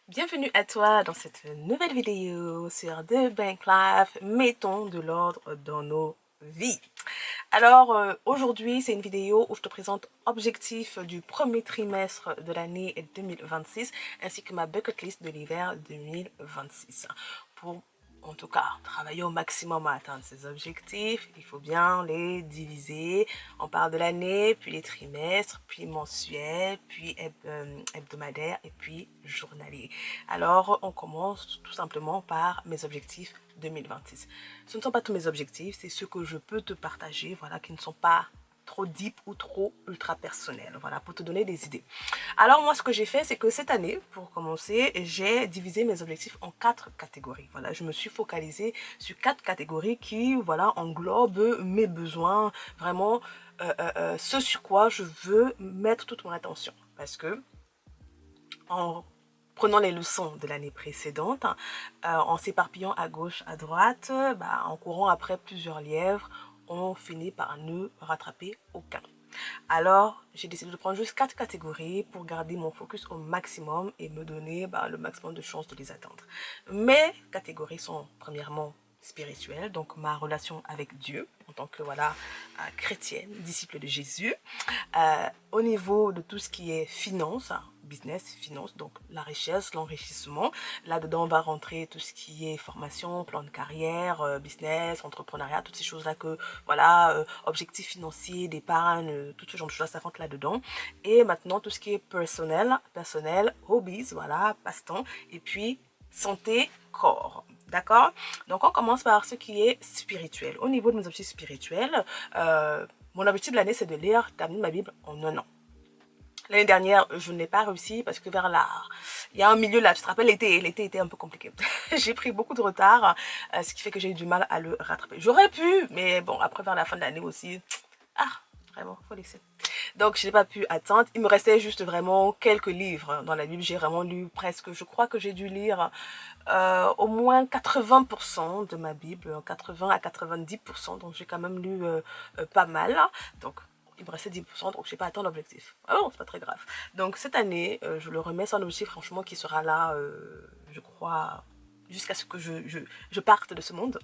Bienvenue à toi dans cette nouvelle vidéo sur The Bank Life. Mettons de l'ordre dans nos vies. Alors aujourd'hui c'est une vidéo où je te présente objectif du premier trimestre de l'année 2026 ainsi que ma bucket list de l'hiver 2026. Pour en tout cas travailler au maximum à atteindre ces objectifs, il faut bien les diviser. On parle de l'année, puis les trimestres, puis mensuels, puis hebdomadaires et puis journaliers. Alors on commence tout simplement par mes objectifs 2026. Ce ne sont pas tous mes objectifs, c'est ceux que je peux te partager, voilà, qui ne sont pas trop deep ou trop ultra personnels, voilà, pour te donner des idées. Alors moi, ce que j'ai fait, c'est que cette année, pour commencer, j'ai divisé mes objectifs en 4 catégories. Voilà, je me suis focalisée sur 4 catégories qui, voilà, englobent mes besoins, vraiment ce sur quoi je veux mettre toute mon attention. Parce que en prenant les leçons de l'année précédente, en s'éparpillant à gauche, à droite, en courant après plusieurs lièvres, on finit par ne rattraper aucun. Alors, j'ai décidé de prendre juste 4 catégories pour garder mon focus au maximum et me donner le maximum de chances de les atteindre. Mes catégories sont premièrement spirituelles, donc ma relation avec Dieu en tant que chrétienne, disciple de Jésus. Au niveau de tout ce qui est finance, business, finance, donc la richesse, l'enrichissement. Là-dedans, on va rentrer tout ce qui est formation, plan de carrière, business, entrepreneuriat, toutes ces choses-là que, voilà, objectifs financiers, d'épargne, tout ce genre de choses, ça rentre là-dedans. Et maintenant, tout ce qui est personnel, hobbies, voilà, passe-temps, et puis santé, corps. D'accord? Donc, on commence par ce qui est spirituel. Au niveau de mes objectifs spirituels, mon objectif de l'année, c'est de lire, terminer ma Bible en un an. L'année dernière, je n'ai pas réussi parce que il y a un milieu là, tu te rappelles, l'été était un peu compliqué. J'ai pris beaucoup de retard, ce qui fait que j'ai eu du mal à le rattraper. J'aurais pu, mais bon, après vers la fin de l'année aussi, ah, vraiment, faut laisser. Donc, je n'ai pas pu attendre. Il me restait juste vraiment quelques livres dans la Bible. J'ai vraiment lu presque, je crois que j'ai dû lire au moins 80% de ma Bible, 80 à 90%. Donc, j'ai quand même lu pas mal. Donc, il me restait 10%, donc je n'ai pas atteint l'objectif. Ah bon, c'est pas très grave. Donc, cette année, je le remets sur un objectif, franchement, qui sera là, je crois, jusqu'à ce que je parte de ce monde.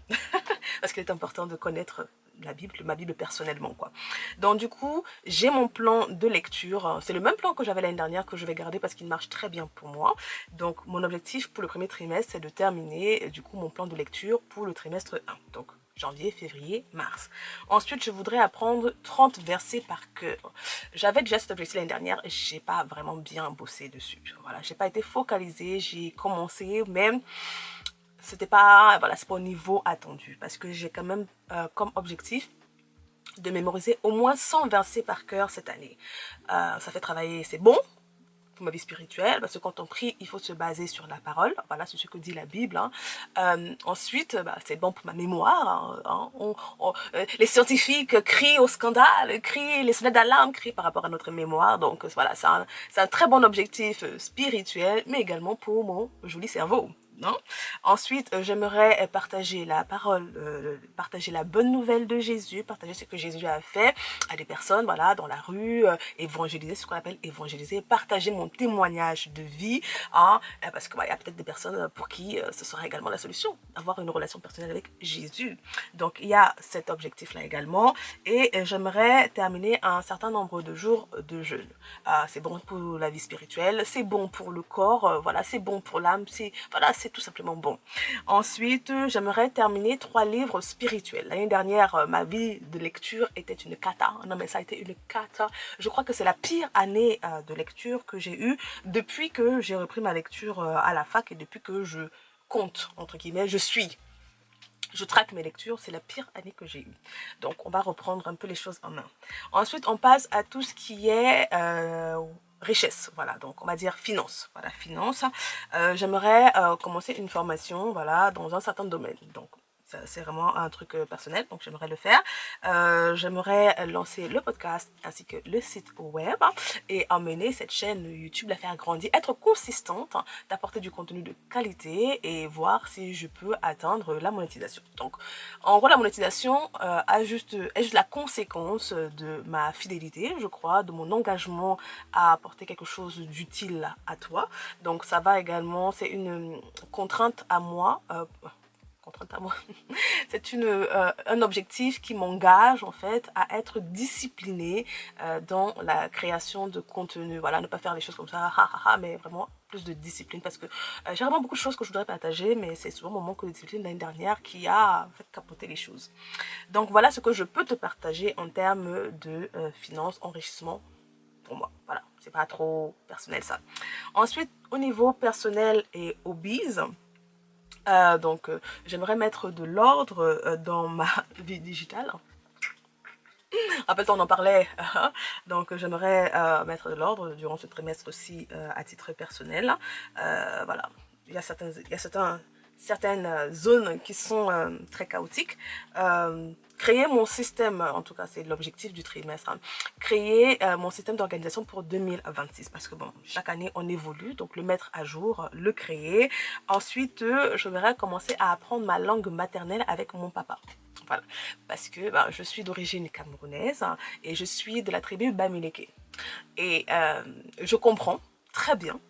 Parce qu'il est important de connaître la Bible, ma Bible personnellement, quoi. Donc, du coup, j'ai mon plan de lecture. C'est le même plan que j'avais l'année dernière que je vais garder parce qu'il marche très bien pour moi. Donc, mon objectif pour le premier trimestre, c'est de terminer, du coup, mon plan de lecture pour le trimestre 1. Donc, janvier, février, mars. Ensuite, je voudrais apprendre 30 versets par cœur. J'avais déjà cet objectif l'année dernière et j'ai pas vraiment bien bossé dessus. Voilà, j'ai pas été focalisée, j'ai commencé, même c'était pas, voilà, c'est pas au niveau attendu parce que j'ai quand même comme objectif de mémoriser au moins 100 versets par cœur cette année. Ça fait travailler, c'est bon pour ma vie spirituelle, parce que quand on prie, il faut se baser sur la parole, voilà, c'est ce que dit la Bible. Hein. Ensuite, c'est bon pour ma mémoire. Hein. Les scientifiques crient au scandale, crient, les sonnettes d'alarme crient par rapport à notre mémoire. Donc voilà, c'est un très bon objectif spirituel, mais également pour mon joli cerveau. Non. Ensuite, j'aimerais partager la parole, partager la bonne nouvelle de Jésus, partager ce que Jésus a fait à des personnes, voilà, dans la rue, évangéliser, ce qu'on appelle évangéliser, partager mon témoignage de vie, hein, parce qu'il y a peut-être des personnes pour qui ce sera également la solution, avoir une relation personnelle avec Jésus. Donc, il y a cet objectif-là également, et j'aimerais terminer un certain nombre de jours de jeûne. C'est bon pour la vie spirituelle, c'est bon pour le corps, voilà, c'est bon pour l'âme, voilà, c'est tout simplement bon. Ensuite, j'aimerais terminer 3 livres spirituels. L'année dernière, ma vie de lecture était une cata. Non, mais ça a été une cata. Je crois que c'est la pire année de lecture que j'ai eue depuis que j'ai repris ma lecture à la fac et depuis que je compte, entre guillemets, je traque mes lectures, c'est la pire année que j'ai eue. Donc, on va reprendre un peu les choses en main. Ensuite, on passe à tout ce qui est richesse, voilà, donc on va dire finance, voilà, finance. J'aimerais commencer une formation, voilà, dans un certain domaine. Donc, c'est vraiment un truc personnel, donc j'aimerais le faire. J'aimerais lancer le podcast ainsi que le site web et emmener cette chaîne YouTube, la faire grandir, être consistante, d'apporter du contenu de qualité et voir si je peux atteindre la monétisation. Donc, en gros, la monétisation est juste la conséquence de ma fidélité, je crois, de mon engagement à apporter quelque chose d'utile à toi. Donc, ça va également, c'est une contrainte à moi, c'est un objectif qui m'engage en fait à être disciplinée dans la création de contenu. Voilà, ne pas faire les choses comme ça, mais vraiment plus de discipline parce que j'ai vraiment beaucoup de choses que je voudrais partager, mais c'est souvent mon manque de discipline l'année dernière qui a en fait capoté les choses. Donc voilà ce que je peux te partager en termes de finances, enrichissement pour moi. Voilà, c'est pas trop personnel ça. Ensuite, au niveau personnel et hobbies, j'aimerais mettre de l'ordre dans ma vie digitale. Rappelle-toi, on en parlait. Donc, j'aimerais mettre de l'ordre durant ce trimestre-ci à titre personnel. Voilà, il y a certaines zones qui sont très chaotiques. Créer mon système, en tout cas c'est l'objectif du trimestre, hein, créer mon système d'organisation pour 2026 parce que bon, chaque année on évolue, donc le mettre à jour, le créer. Ensuite, je vais commencer à apprendre ma langue maternelle avec mon papa. Voilà, parce que je suis d'origine camerounaise hein, et je suis de la tribu Bamileke. Et je comprends très bien,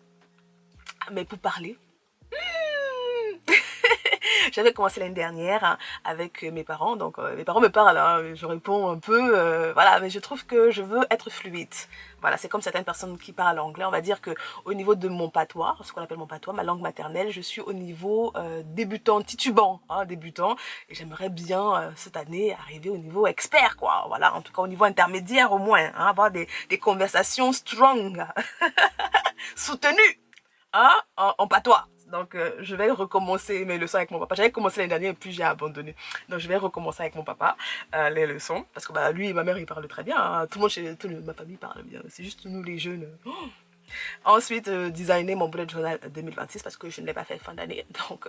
mais pour parler, j'avais commencé l'année dernière hein, avec mes parents, donc mes parents me parlent, hein, je réponds un peu, voilà, mais je trouve que je veux être fluide. Voilà, c'est comme certaines personnes qui parlent anglais, on va dire que au niveau de mon patois, ce qu'on appelle mon patois, ma langue maternelle, je suis au niveau débutant, titubant, hein, débutant, et j'aimerais bien cette année arriver au niveau expert, quoi, voilà, en tout cas au niveau intermédiaire au moins, hein, avoir des conversations strong, soutenues, hein, en patois. Donc, je vais recommencer mes leçons avec mon papa. J'avais commencé l'année dernière et puis j'ai abandonné. Donc, je vais recommencer avec mon papa les leçons. Parce que lui et ma mère, ils parlent très bien. Hein. Tout le monde ma famille parle bien. C'est juste nous, les jeunes. Ensuite, designer mon bullet journal 2026 parce que je ne l'ai pas fait fin d'année. Donc,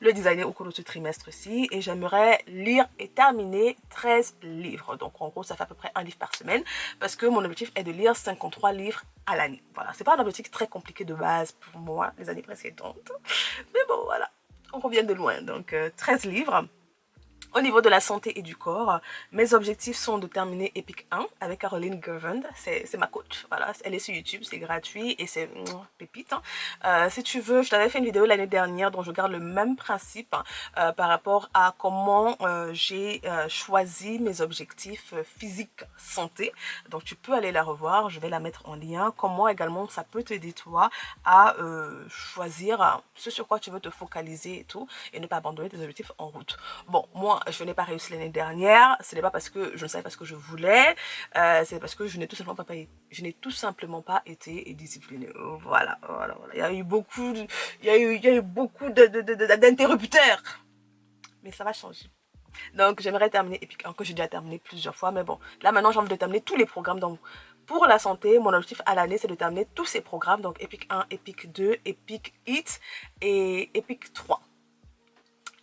le designer au cours de ce trimestre-ci. Et j'aimerais lire et terminer 13 livres. Donc, en gros, ça fait à peu près un livre par semaine. Parce que mon objectif est de lire 53 livres à l'année. Voilà, c'est pas un objectif très compliqué de base pour moi, les années précédentes. Mais bon, voilà, on revient de loin. Donc, 13 livres. Au niveau de la santé et du corps, mes objectifs sont de terminer Epic 1 avec Caroline Gervand. C'est ma coach. Voilà, elle est sur YouTube, c'est gratuit et c'est pépite. Hein. Si tu veux, je t'avais fait une vidéo l'année dernière dont je garde le même principe par rapport à comment j'ai choisi mes objectifs physiques santé. Donc tu peux aller la revoir, je vais la mettre en lien. Comment également ça peut t'aider toi à choisir ce sur quoi tu veux te focaliser et tout et ne pas abandonner tes objectifs en route. Bon, moi, je n'ai pas réussi l'année dernière. Ce n'est pas parce que je ne savais pas ce que je voulais. C'est parce que je n'ai tout simplement pas été disciplinée. Voilà. Il y a eu beaucoup d'interrupteurs. Mais ça va changer. Donc, j'aimerais terminer Epic 1, que j'ai déjà terminé plusieurs fois. Mais bon, là, maintenant, j'ai envie de terminer tous les programmes. Donc, pour la santé, mon objectif à l'année, c'est de terminer tous ces programmes. Donc, Epic 1, Epic 2, Epic Hit et Epic 3.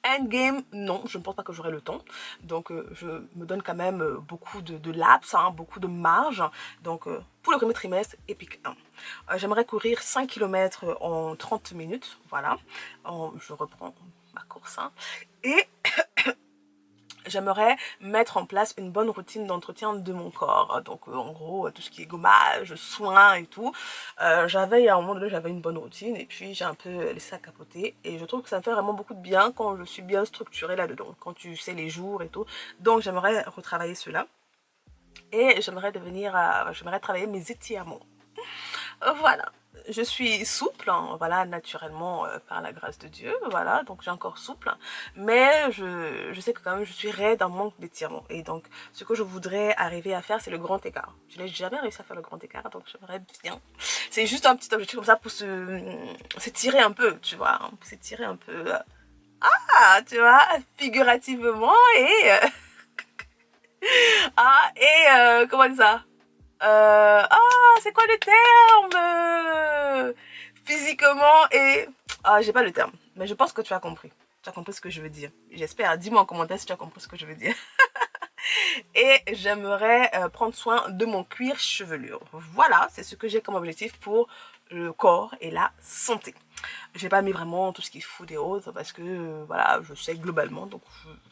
Endgame, non, je ne pense pas que j'aurai le temps. Donc, je me donne quand même beaucoup de laps, hein, beaucoup de marge. Donc, pour le premier trimestre, Epic 1. J'aimerais courir 5 km en 30 minutes. Voilà. Je reprends ma course. Hein. Et j'aimerais mettre en place une bonne routine d'entretien de mon corps. Donc, en gros, tout ce qui est gommage, soins et tout. À un moment donné, j'avais une bonne routine et puis j'ai un peu laissé ça capoter. Et je trouve que ça me fait vraiment beaucoup de bien quand je suis bien structurée là-dedans, quand tu sais les jours et tout. Donc, j'aimerais retravailler cela. Et j'aimerais travailler mes étirements. Voilà. Je suis souple, hein, voilà, naturellement, par la grâce de Dieu, voilà, donc j'ai un corps souple, mais je sais que quand même je suis raide en manque d'étirement, et donc ce que je voudrais arriver à faire, c'est le grand écart. Je n'ai jamais réussi à faire le grand écart, donc j'aimerais bien. C'est juste un petit objectif comme ça pour s'étirer un peu, tu vois, hein, pour s'étirer un peu, tu vois, figurativement, et... comment dire ça c'est quoi le terme physiquement et... j'ai pas le terme, mais je pense que tu as compris. Tu as compris ce que je veux dire. J'espère. Dis-moi en commentaire si tu as compris ce que je veux dire. Et j'aimerais prendre soin de mon cuir chevelure. Voilà, c'est ce que j'ai comme objectif pour le corps et la santé. J'ai pas mis vraiment tout ce qui est food et autres parce que voilà, je sais globalement, donc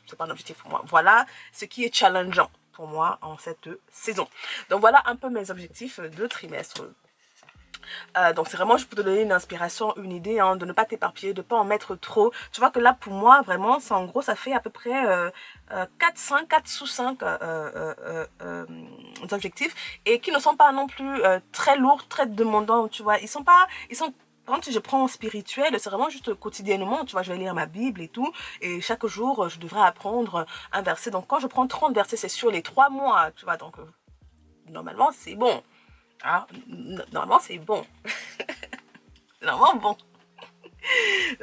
c'est pas un objectif pour moi. Voilà ce qui est challengeant pour moi en cette saison. Donc voilà un peu mes objectifs de trimestre. Donc c'est vraiment juste pour te donner une inspiration, une idée, hein, de ne pas t'éparpiller, de ne pas en mettre trop. Tu vois que là pour moi vraiment, en gros ça fait à peu près 4 sous 5 objectifs et qui ne sont pas non plus très lourds, très demandants, tu vois. Ils sont quand je prends en spirituel, c'est vraiment juste quotidiennement, tu vois, je vais lire ma Bible et tout, et chaque jour, je devrais apprendre un verset. Donc, quand je prends 30 versets, c'est sur les 3 mois, tu vois, donc, normalement, c'est bon. Ah, normalement, c'est bon. Normalement, bon.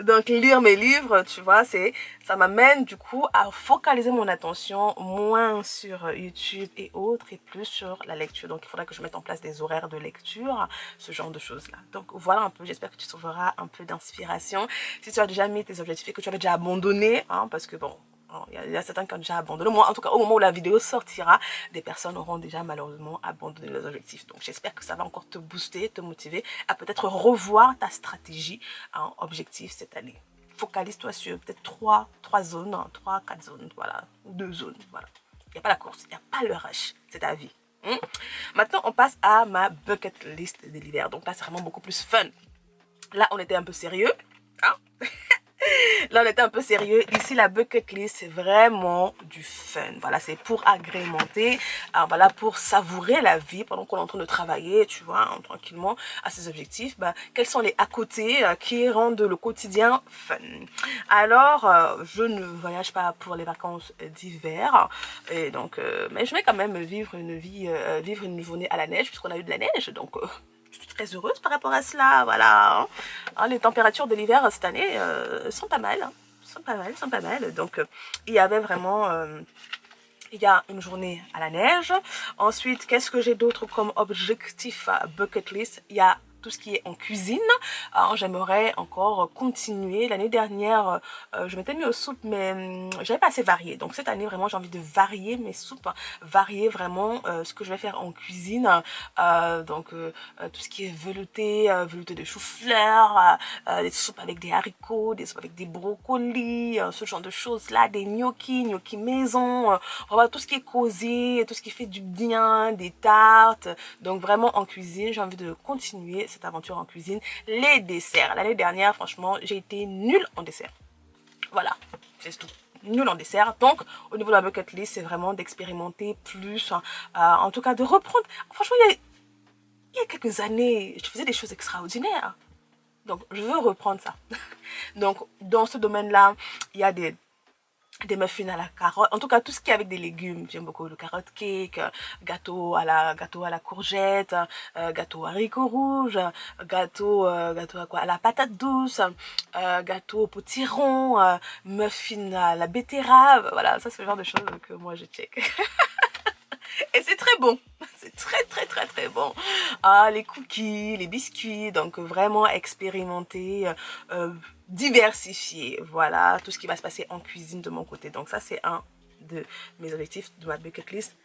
Donc lire mes livres, tu vois, ça m'amène du coup à focaliser mon attention moins sur YouTube et autres et plus sur la lecture. Donc il faudra que je mette en place des horaires de lecture, ce genre de choses là. Donc voilà un peu, j'espère que tu trouveras un peu d'inspiration. Si tu as déjà mis tes objectifs et que tu avais déjà abandonné, hein, parce que bon, il y a certains qui ont déjà abandonné. Moi, en tout cas, au moment où la vidéo sortira, des personnes auront déjà malheureusement abandonné leurs objectifs. Donc, j'espère que ça va encore te booster, te motiver à peut-être revoir ta stratégie en objectif cette année. Focalise-toi sur peut-être 3 zones, 4 zones, voilà, ou 2 zones, voilà. Il n'y a pas la course, il n'y a pas le rush, c'est ta vie. Maintenant, on passe à ma bucket list de l'hiver. Donc là, c'est vraiment beaucoup plus fun. Là, on était un peu sérieux, hein. Là, on était un peu sérieux. Ici, la bucket list, c'est vraiment du fun. Voilà, c'est pour agrémenter, voilà, pour savourer la vie pendant qu'on est en train de travailler, tu vois, tranquillement à ses objectifs. Bah, quels sont les à côté qui rendent le quotidien fun? Alors, je ne voyage pas pour les vacances d'hiver. Et donc, mais je vais quand même vivre une journée à la neige, puisqu'on a eu de la neige. Donc, je suis très heureuse par rapport à cela, voilà. Hein, les températures de l'hiver cette année sont pas mal, hein. Sont pas mal. Donc, il y avait vraiment... il y a une journée à la neige. Ensuite, qu'est-ce que j'ai d'autre comme objectif bucket list? Il y a tout ce qui est en cuisine. J'aimerais encore continuer. L'année dernière, je m'étais mis aux soupes, mais j'avais pas assez varié. Donc cette année, vraiment, j'ai envie de varier mes soupes, varier vraiment ce que je vais faire en cuisine. Donc tout ce qui est velouté, velouté de chou-fleur, des soupes avec des haricots, des soupes avec des brocolis, ce genre de choses-là, des gnocchis maison, vraiment tout ce qui est cosy, tout ce qui fait du bien, des tartes. Donc vraiment en cuisine, j'ai envie de continuer cette aventure en cuisine. Les desserts, l'année dernière, franchement, j'ai été nulle en dessert. Voilà, c'est tout. Nul en dessert. Donc, au niveau de la bucket list, c'est vraiment d'expérimenter plus, en tout cas de reprendre. Franchement, il y a quelques années, je faisais des choses extraordinaires. Donc, je veux reprendre ça. Donc, dans ce domaine-là, il y a des muffins à la carotte, en tout cas tout ce qui est avec des légumes. J'aime beaucoup le carotte cake, gâteau à la courgette, gâteau haricots rouges, gâteau à quoi, à la patate douce, gâteau au potiron, muffins à la betterave. Voilà, ça c'est le genre de choses que moi je check. Et c'est très bon, c'est très bon. Les cookies, les biscuits, donc vraiment expérimenter, diversifier, voilà, tout ce qui va se passer en cuisine de mon côté. Donc ça c'est un de mes objectifs de ma bucket list.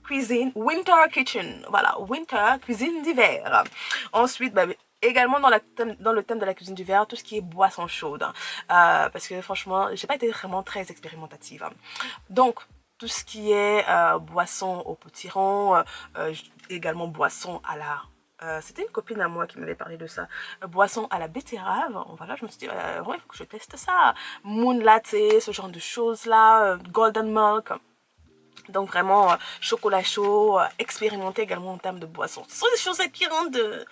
Cuisine, winter kitchen, voilà, winter, cuisine d'hiver. Ensuite, bah, également dans le thème de la cuisine d'hiver, tout ce qui est boisson chaude, parce que franchement, j'ai pas été vraiment très expérimentative. Donc, tout ce qui est boisson au potiron, également boisson à la... c'était une copine à moi qui m'avait parlé de ça. Boisson à la betterave. Voilà, je me suis dit, vraiment, il faut que je teste ça. Moon latte, ce genre de choses-là. Golden milk. Donc vraiment, chocolat chaud. Expérimenter également en termes de boisson. Ce sont des choses qui rendent...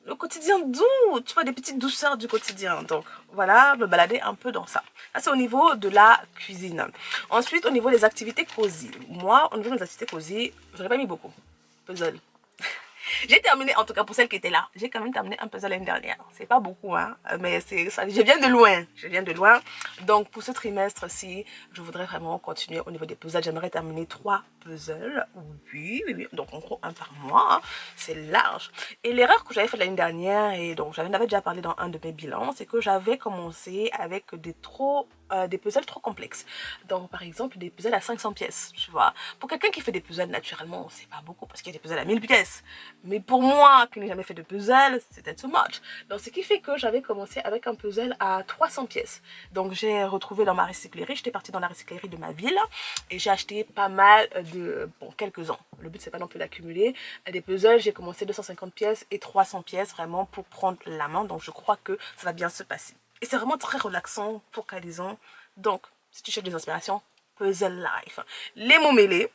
le quotidien doux, tu vois, des petites douceurs du quotidien. Donc voilà, me balader un peu dans ça. Là, c'est au niveau de la cuisine. Ensuite, au niveau des activités cosy. Moi, au niveau des activités cosy, je n'aurais pas mis beaucoup. Puzzle. J'ai terminé, en tout cas pour celles qui étaient là, j'ai quand même terminé un puzzle l'année dernière. C'est pas beaucoup, hein, mais c'est ça. Je viens de loin. Je viens de loin. Donc pour ce trimestre-ci, je voudrais vraiment continuer au niveau des puzzles. J'aimerais terminer 3 puzzle. Oui, oui, oui. Donc en gros un par mois, hein. C'est large. Et l'erreur que j'avais faite l'année dernière, et donc j'en avais déjà parlé dans un de mes bilans, c'est que j'avais commencé avec des puzzles trop complexes. Donc par exemple des puzzles à 500 pièces, tu vois. Pour quelqu'un qui fait des puzzles naturellement, c'est pas beaucoup parce qu'il y a des puzzles à 1000 pièces. Mais pour moi qui n'ai jamais fait de puzzle, c'était too much. Donc ce qui fait que j'avais commencé avec un puzzle à 300 pièces. Donc j'ai retrouvé dans ma recyclerie, j'étais partie dans la recyclerie de ma ville et j'ai acheté pas mal bon, quelques-uns. Le but c'est pas non plus d'accumuler. Des puzzles, j'ai commencé 250 pièces et 300 pièces vraiment pour prendre la main. Donc je crois que ça va bien se passer. Et c'est vraiment très relaxant, focalisant. Donc si tu cherches des inspirations, Puzzle Life. Les mots mêlés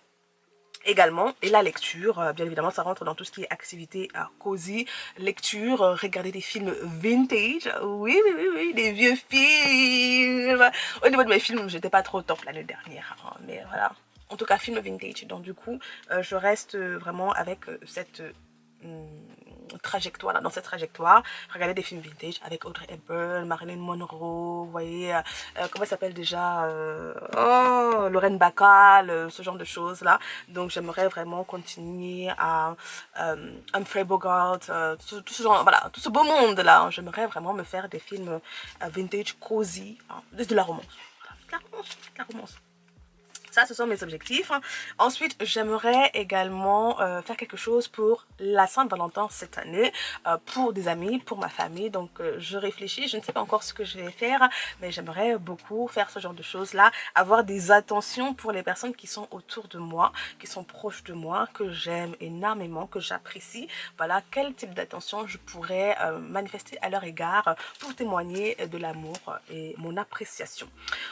également, et la lecture, bien évidemment ça rentre dans tout ce qui est activité cosy, lecture, regarder des films vintage, oui oui oui oui, des vieux films. Au niveau de mes films j'étais pas trop top l'année dernière, hein, mais voilà, en tout cas film vintage. Donc du coup je reste vraiment avec cette trajectoire, là, dans cette trajectoire, regarder des films vintage avec Audrey Hepburn, Marilyn Monroe, vous voyez, comment elle s'appelle déjà, oh, Lorraine Bacall, ce genre de choses là. Donc j'aimerais vraiment continuer à Humphrey Bogart, tout ce genre, voilà, tout ce beau monde là. J'aimerais vraiment me faire des films vintage cozy, hein, de la romance, voilà, de la romance. Ça, ce sont mes objectifs. Ensuite, j'aimerais également faire quelque chose pour la Saint-Valentin cette année, pour des amis, pour ma famille. Donc, je réfléchis, je ne sais pas encore ce que je vais faire, mais j'aimerais beaucoup faire ce genre de choses-là, avoir des attentions pour les personnes qui sont autour de moi, qui sont proches de moi, que j'aime énormément, que j'apprécie. Voilà, quel type d'attention je pourrais manifester à leur égard pour témoigner de l'amour et mon appréciation.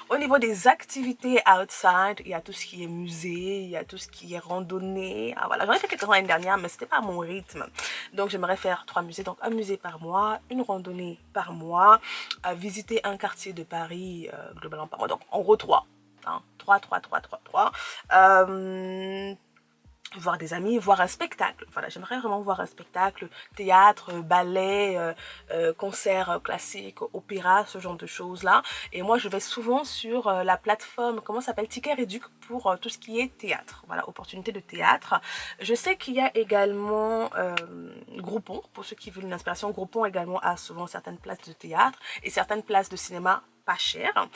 Au niveau des activités outside, il y a tout ce qui est musée, il y a tout ce qui est randonnée. Ah, voilà, j'en ai fait quelques-uns l'année dernière, mais c'était pas à mon rythme. Donc j'aimerais faire 3 musées, donc un musée par mois, une randonnée par mois, visiter un quartier de Paris globalement par mois. Donc en gros 3. Hein, 3, 3, 3, 3, 3. Voir des amis, voir un spectacle. Voilà, j'aimerais vraiment voir un spectacle, théâtre, ballet, concert classique, opéra, ce genre de choses-là. Et moi, je vais souvent sur la plateforme, comment ça s'appelle, Ticket Réduc pour tout ce qui est théâtre. Voilà, opportunité de théâtre. Je sais qu'il y a également Groupon, pour ceux qui veulent une inspiration. Groupon également a souvent certaines places de théâtre et certaines places de cinéma pas cher.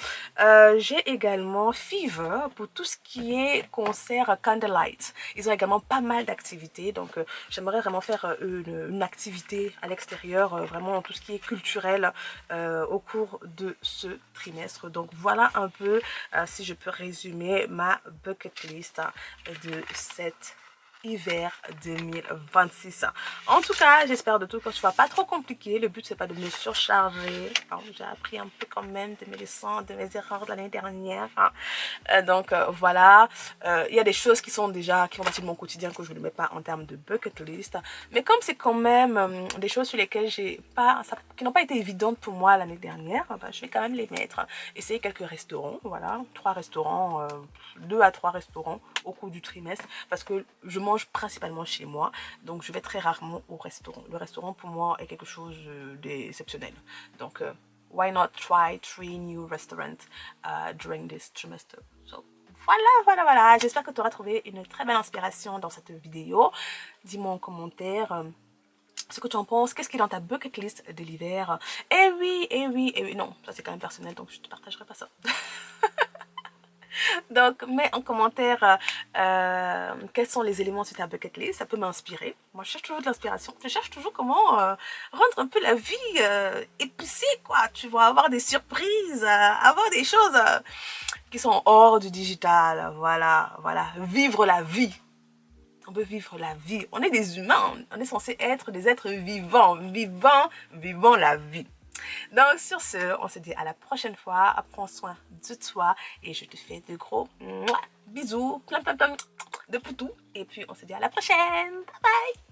J'ai également Fever pour tout ce qui est concert Candlelight. Ils ont également pas mal d'activités, donc j'aimerais vraiment faire une activité à l'extérieur, vraiment tout ce qui est culturel au cours de ce trimestre. Donc voilà un peu si je peux résumer ma bucket list de cette hiver 2026. En tout cas, j'espère de tout que ce soit pas trop compliqué. Le but c'est pas de me surcharger. J'ai appris un peu quand même de mes leçons, de mes erreurs de l'année dernière. Donc voilà, il y a des choses qui sont déjà qui font partie de mon quotidien que je ne mets pas en termes de bucket list. Mais comme c'est quand même des choses sur lesquelles qui n'ont pas été évidentes pour moi l'année dernière, bah, je vais quand même les mettre. Essayer quelques restaurants, voilà, 3 restaurants, 2 à 3 restaurants au cours du trimestre, parce que je mange principalement chez moi, donc je vais très rarement au restaurant. Le restaurant pour moi est quelque chose d'exceptionnel. Donc why not try 3 new restaurants during this trimester. So, voilà. J'espère que tu auras trouvé une très belle inspiration dans cette vidéo. Dis-moi en commentaire ce que tu en penses. Qu'est-ce qui est dans ta bucket list de l'hiver? Eh oui. Non, ça c'est quand même personnel, donc je te partagerai pas ça. Donc, mets en commentaire quels sont les éléments sur ta bucket list. Ça peut m'inspirer. Moi, je cherche toujours de l'inspiration. Je cherche toujours comment rendre un peu la vie épicée, quoi. Tu vois, avoir des surprises, avoir des choses qui sont hors du digital. Voilà. Vivre la vie. On veut vivre la vie. On est des humains. On est censé être des êtres vivants. Vivant la vie. Donc sur ce, on se dit à la prochaine fois. Prends soin de toi et je te fais de gros bisous, plein de poutous. Et puis on se dit à la prochaine. Bye bye.